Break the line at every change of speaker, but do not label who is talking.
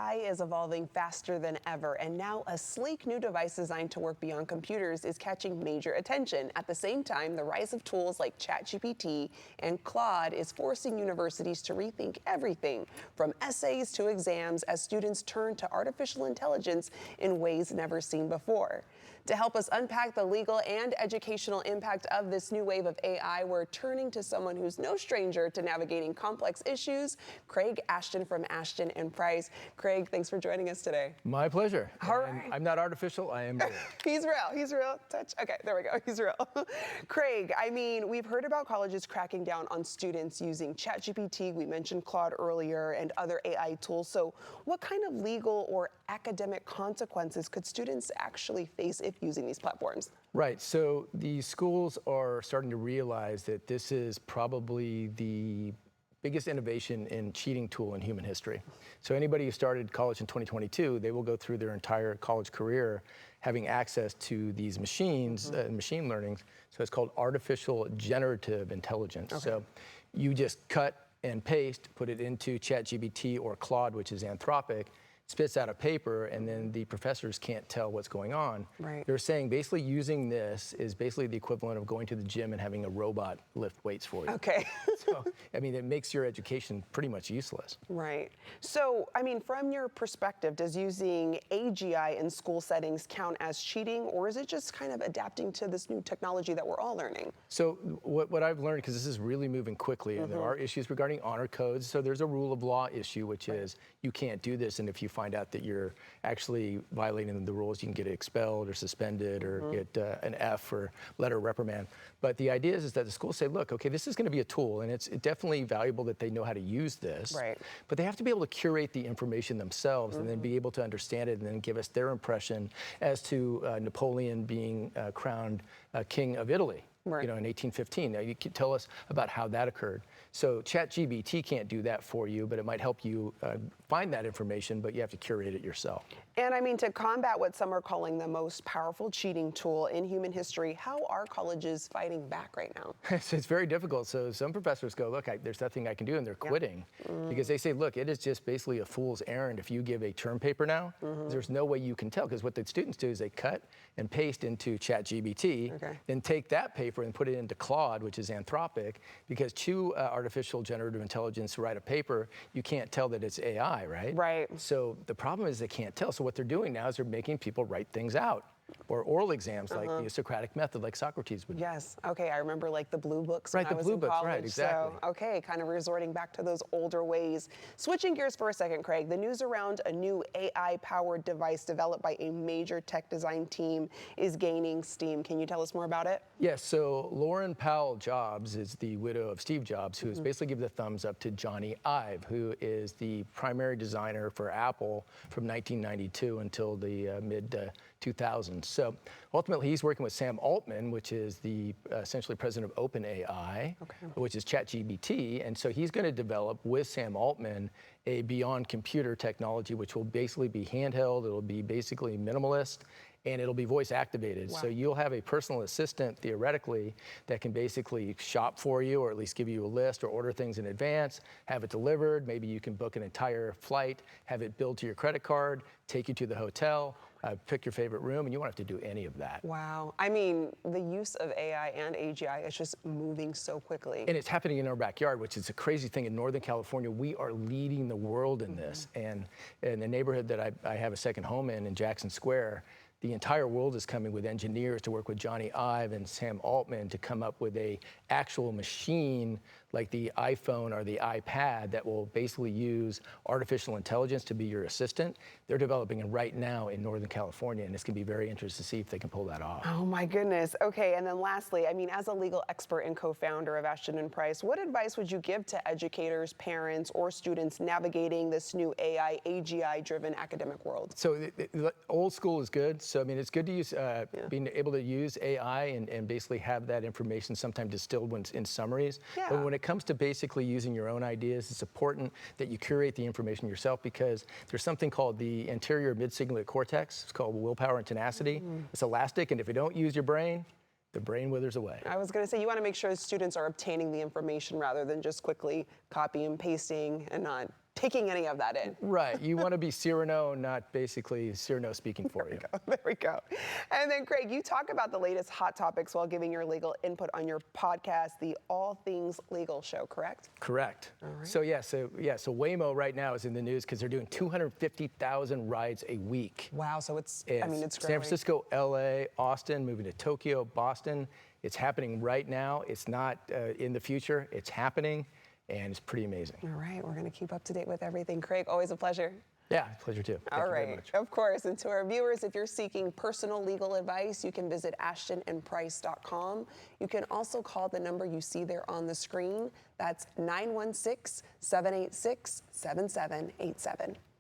AI is evolving faster than ever, and now a sleek new device designed to work beyond computers is catching major attention. At the same time, the rise of tools like ChatGPT and Claude is forcing universities to rethink everything from essays to exams as students turn to artificial intelligence in ways never seen before. To help us unpack the legal and educational impact of this new wave of AI, we're turning to someone who's no stranger to navigating complex issues, Craig Ashton from Ashton and Price. Craig, thanks for joining us today.
My pleasure.
All right.
I'm not artificial, I am real.
He's real. He's real. Touch. Okay, there we go. He's real. Craig, I mean, we've heard about colleges cracking down on students using ChatGPT. We mentioned Claude earlier and other AI tools. So what kind of legal or academic consequences could students actually face if using these platforms?
Right, so the schools are starting to realize that this is probably the biggest innovation in cheating tool in human history. So anybody who started college in 2022, they will go through their entire college career having access to these machines, machine learning. So it's called artificial generative intelligence.
Okay.
So you just cut and paste, put it into ChatGPT or Claude, which is Anthropic, spits out a paper, and then the professors can't tell what's going on.
Right.
They're saying basically using this is basically the equivalent of going to the gym and having a robot lift weights for you.
Okay.
So, I mean, it makes your education pretty much useless.
Right. So, I mean, from your perspective, does using AGI in school settings count as cheating, or is it just kind of adapting to this new technology that we're all learning?
So what I've learned, because this is really moving quickly, and there are issues regarding honor codes. So there's a rule of law issue, which is you can't do this, and if you find out that you're actually violating the rules, you can get expelled or suspended or get an F or letter of reprimand. But the idea is that the schools say, look, okay, this is going to be a tool, and it's definitely valuable that they know how to use this.
Right.
But they have to be able to curate the information themselves and then be able to understand it and then give us their impression as to Napoleon being crowned king of Italy.
Right.
You know, in 1815. Now, you can tell us about how that occurred. So ChatGPT can't do that for you, but it might help you find that information, but you have to curate it yourself.
And I mean, to combat what some are calling the most powerful cheating tool in human history, how are colleges fighting back right now?
It's very difficult. So some professors go, look, there's nothing I can do, and they're quitting because they say, look, it is just basically a fool's errand. If you give a term paper now, there's no way you can tell, because what the students do is they cut and paste into ChatGPT, then take that paper and put it into Claude, which is Anthropic, because artificial generative intelligence write a paper, you can't tell that it's AI, right?
Right.
So the problem is they can't tell. So what they're doing now is they're making people write things out, or oral exams like the Socratic method, like Socrates would do.
Yes. Okay. I remember like the blue books
Right,
when I
the
was
blue
in
books,
college.
right, exactly.
So, okay, kind of resorting back to those older ways. Switching gears for a second, Craig, the news around a new AI-powered device developed by a major tech design team is gaining steam. Can you tell us more about it?
Yes, so Lauren Powell Jobs is the widow of Steve Jobs, who has basically given the thumbs up to Johnny Ive, who is the primary designer for Apple from 1992 until the mid-2000s. So ultimately, he's working with Sam Altman, which is the essentially president of OpenAI, which is ChatGPT. And so he's going to develop with Sam Altman a beyond computer technology, which will basically be handheld. It'll be basically minimalist, and it'll be voice activated.
Wow.
So you'll have a personal assistant, theoretically, that can basically shop for you, or at least give you a list or order things in advance, have it delivered. Maybe you can book an entire flight, have it billed to your credit card, take you to the hotel, pick your favorite room, and you won't have to do any of that.
Wow. I mean, the use of AI and AGI is just moving so quickly.
And it's happening in our backyard, which is a crazy thing. In Northern California, we are leading the world in this. And in the neighborhood that I have a second home in Jackson Square, the entire world is coming with engineers to work with Johnny Ive and Sam Altman to come up with a actual machine like the iPhone or the iPad that will basically use artificial intelligence to be your assistant. They're developing it right now in Northern California, and it's going to be very interesting to see if they can pull that off.
Oh my goodness. Okay, and then lastly, I mean, as a legal expert and co-founder of Ashton and Price, what advice would you give to educators, parents, or students navigating this new AI, AGI-driven academic world?
So the old school is good. So I mean, it's good to use being able to use AI and basically have that information sometimes distilled in summaries. But when it comes to basically using your own ideas, it's important that you curate the information yourself, because there's something called the anterior mid-cingulate cortex. It's called willpower and tenacity. It's elastic, and if you don't use your brain, the brain withers away.
I was going to say, you want to make sure students are obtaining the information rather than just quickly copy and pasting and not taking any of that in.
Right. You want to be Cyrano, not basically Cyrano speaking for you.
There we go. And then, Craig, you talk about the latest hot topics while giving your legal input on your podcast, the All Things Legal Show, correct?
Correct.
right.
So Waymo right now is in the news because they're doing 250,000 rides a week.
Wow, so it's
It's
growing.
San Francisco, LA, Austin, moving to Tokyo, Boston. It's happening right now. It's not in the future. It's happening, and it's pretty amazing.
All right, we're going to keep up to date with everything. Craig, always a pleasure.
Yeah, pleasure too. Thank
All
you very
right,
much.
of course. And to our viewers, if you're seeking personal legal advice, you can visit ashtonandprice.com. You can also call the number you see there on the screen. That's 916-786-7787.